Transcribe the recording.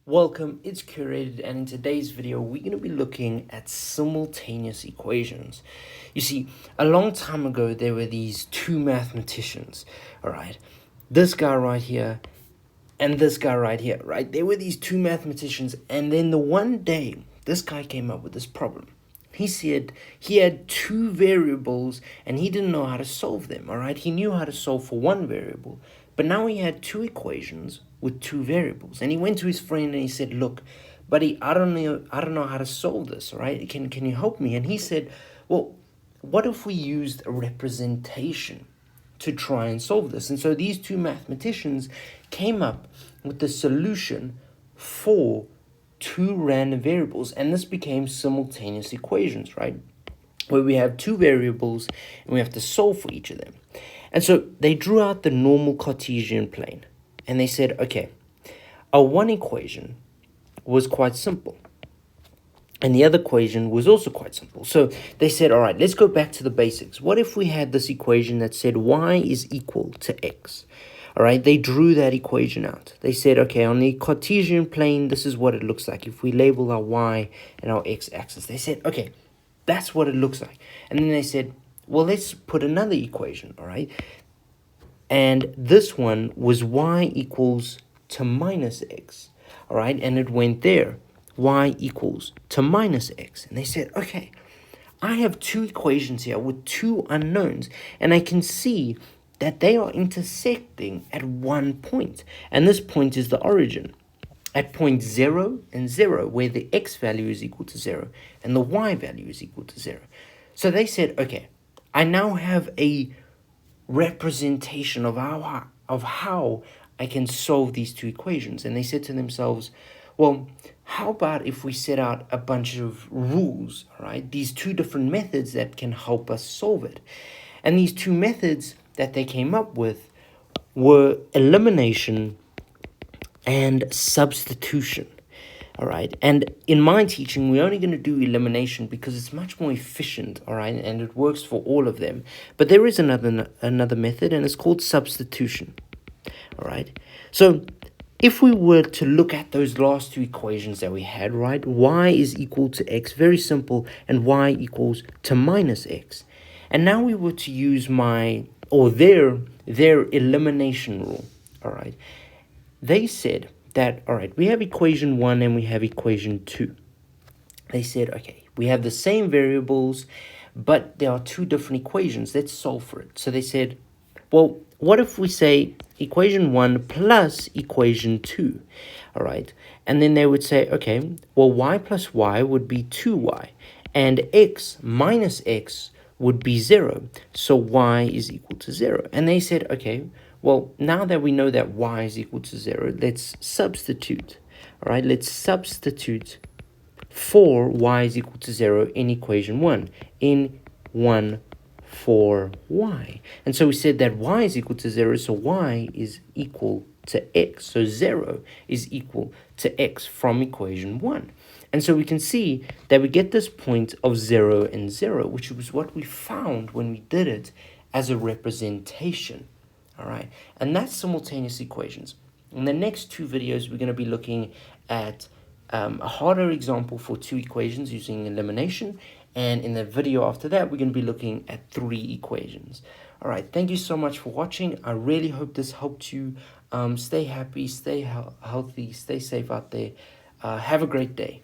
Welcome, it's Curated, and in today's video we're going to be looking at simultaneous equations. You see, a long time ago there were these two mathematicians, alright? This guy right here and this guy right here, right? There were these two mathematicians, and then the one day this guy came up with this problem. He said he had two variables and he didn't know how to solve them, alright? He knew how to solve for one variable, but now he had two equations with two variables. And he went to his friend and he said, "Look, buddy, I don't know how to solve this, alright? Can you help me?" And he said, "Well, what if we used a representation to try and solve this?" And so these two mathematicians came up with the solution for two random variables, and this became simultaneous equations, right? Where we have two variables and we have to solve for each of them. And so they drew out the normal Cartesian plane and they said, okay, our one equation was quite simple and the other equation was also quite simple. So they said, all right, let's go back to the basics. What if we had this equation that said y is equal to x? All right, they drew that equation out. They said, okay, on the Cartesian plane, this is what it looks like. If we label our y and our x-axis, they said, okay, that's what it looks like. And then they said, well, let's put another equation, all right? And this one was y equals to minus x, all right? And it went there, y equals to minus x. And they said, okay, I have two equations here with two unknowns, and I can see that they are intersecting at one point. And this point is the origin at point 0 and 0, where the x value is equal to 0 and the y value is equal to 0. So they said, okay, I now have a representation of how I can solve these two equations. And they said to themselves, well, how about if we set out a bunch of rules, right? These two different methods that can help us solve it. And these two methods that they came up with were elimination and substitution. All right. And in my teaching, we're only going to do elimination because it's much more efficient. All right. And it works for all of them. But there is another method, and it's called substitution. All right. So if we were to look at those last two equations that we had, right, y is equal to x, very simple, and y equals to minus x. And now we were to use their elimination rule. All right. They said that, all right, we have equation 1 and we have equation 2. They said, okay, we have the same variables, but there are two different equations. Let's solve for it. So they said, well, what if we say equation 1 plus equation 2, all right? And then they would say, okay, well, y plus y would be 2y, and x minus x would be 0, so y is equal to 0. And they said, okay, well, now that we know that y is equal to 0, let's substitute, all right? Let's substitute for y is equal to 0 in equation 1, in 1 for y. And so we said that y is equal to 0, so y is equal to x. So 0 is equal to x from equation 1. And so we can see that we get this point of 0 and 0, which was what we found when we did it as a representation. All right, and that's simultaneous equations. In the next two videos, we're going to be looking at a harder example for two equations using elimination. And in the video after that, we're going to be looking at three equations. All right, thank you so much for watching. I really hope this helped you. Stay happy, stay healthy, stay safe out there. Have a great day.